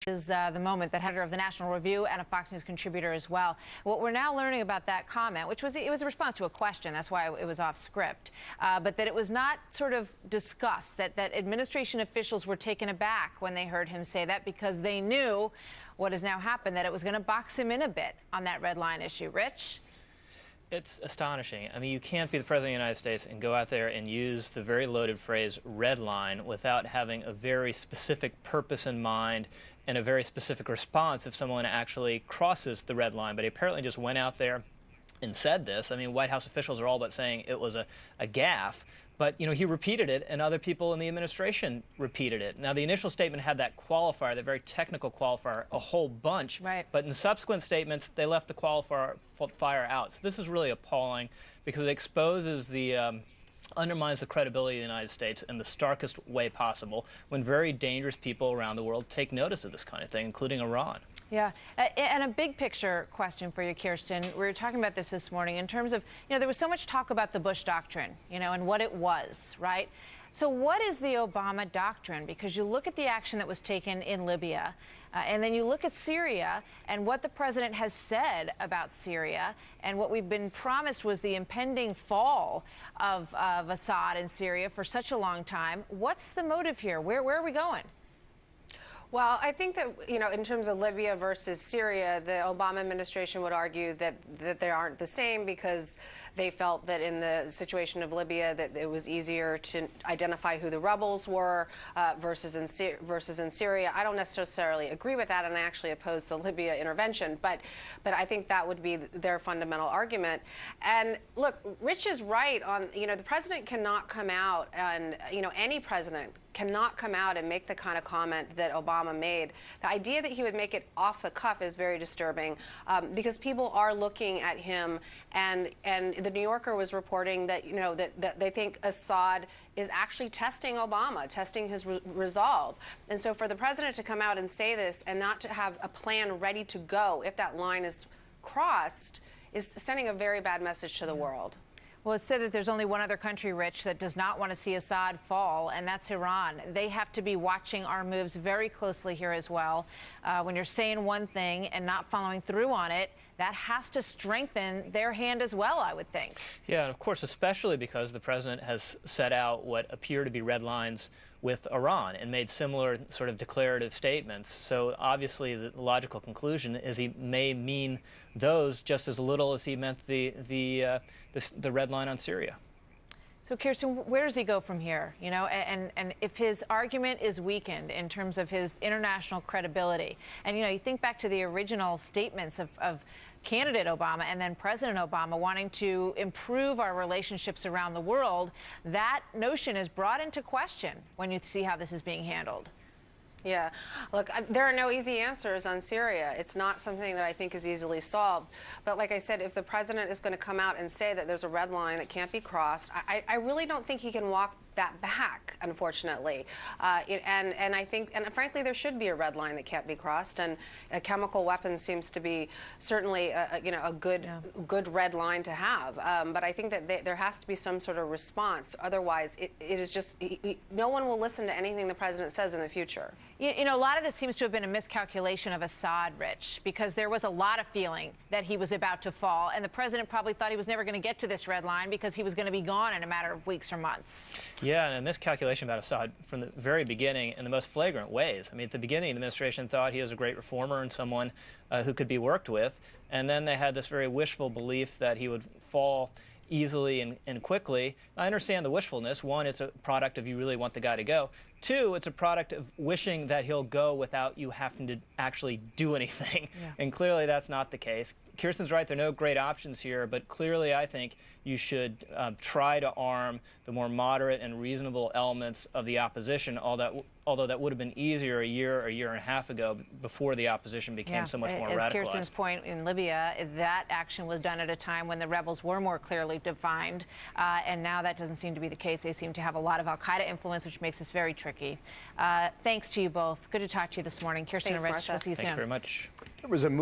Is the moment that header of the National Review and a Fox News contributor as well. What we're now learning about that comment, which was it was a response to a question, that's why it was off script, but that it was not sort of discussed, that administration officials were taken aback when they heard him say that because they knew what has now happened, that it was going to box him in a bit on that red line issue. Rich? It's astonishing. I mean, you can't be the President of the United States and go out there and use the very loaded phrase red line without having a very specific purpose in mind and a very specific response if someone actually crosses the red line. But he apparently just went out there and said this. I mean, White House officials are all but saying it was a gaffe. But, you know, he repeated it, and other people in the administration repeated it. Now, the initial statement had that qualifier, that very technical qualifier, a whole bunch. Right. But in subsequent statements, they left the qualifier out. So this is really appalling because it exposes the undermines the credibility of the United States in the starkest way possible when very dangerous people around the world take notice of this kind of thing, including Iran. Yeah, and a big picture question for you, Kirsten. We were talking about this morning in terms of, you know, there was so much talk about the Bush doctrine, you know, and what it was, right? So what is the Obama doctrine? Because you look at the action that was taken in Libya, and then you look at Syria and what the president has said about Syria, and what we've been promised was the impending fall of Assad in Syria for such a long time. What's the motive here? Where are we going? Well, I think that, you know, in terms of Libya versus Syria, the Obama administration would argue that they aren't the same because they felt that in the situation of Libya that it was easier to identify who the rebels were versus in Syria. I don't necessarily agree with that, and I actually oppose the Libya intervention. But I think that would be their fundamental argument. And look, Rich is right on, you know, the president cannot come out and, you know, any president cannot come out and make the kind of comment that Obama made. The idea that he would make it off the cuff is very disturbing because people are looking at him, and the New Yorker was reporting that, you know, that they think Assad is actually testing Obama, testing his resolve. And so for the president to come out and say this and not to have a plan ready to go if that line is crossed is sending a very bad message to the world. Well, it's said that there's only one other country, Rich, that does not want to see Assad fall, and that's Iran. They have to be watching our moves very closely here as well. When you're saying one thing and not following through on it, that has to strengthen their hand as well, I would think. Yeah, and of course, especially because the president has set out what appear to be red lines with Iran and made similar sort of declarative statements. So obviously the logical conclusion is he may mean those just as little as he meant the red line on Syria. So, Kirsten, where does he go from here? You know, and if his argument is weakened in terms of his international credibility, and, you know, you think back to the original statements of candidate Obama and then President Obama wanting to improve our relationships around the world, that notion is brought into question when you see how this is being handled. Yeah. Look, there are no easy answers on Syria. It's not something that I think is easily solved. But like I said, if the president is going to come out and say that there's a red line that can't be crossed, I really don't think he can walk that back, unfortunately. And I think, and frankly, there should be a red line that can't be crossed. And a chemical weapon seems to be certainly, a good red line to have. But I think that there has to be some sort of response. Otherwise, it is just, no one will listen to anything the president says in the future. You know, a lot of this seems to have been a miscalculation of Assad, Rich, because there was a lot of feeling that he was about to fall, and the president probably thought he was never going to get to this red line because he was going to be gone in a matter of weeks or months. Yeah, and a miscalculation about Assad from the very beginning in the most flagrant ways. I mean, at the beginning, the administration thought he was a great reformer and someone who could be worked with, and then they had this very wishful belief that he would fall easily and quickly. I understand the wishfulness. One, it's a product of you really want the guy to go. Two, it's a product of wishing that he'll go without you having to actually do anything. Yeah. And clearly that's not the case. Kirsten's right, there are no great options here, but clearly I think you should try to arm the more moderate and reasonable elements of the opposition, although that would have been easier a year and a half ago before the opposition became so much more radicalized. As Kirsten's point, in Libya, that action was done at a time when the rebels were more clearly defined, and now that doesn't seem to be the case. They seem to have a lot of al-Qaeda influence, which makes this very tricky. Thanks to you both. Good to talk to you this morning. Kirsten and Rich, we'll see you soon. Thanks very much. There was a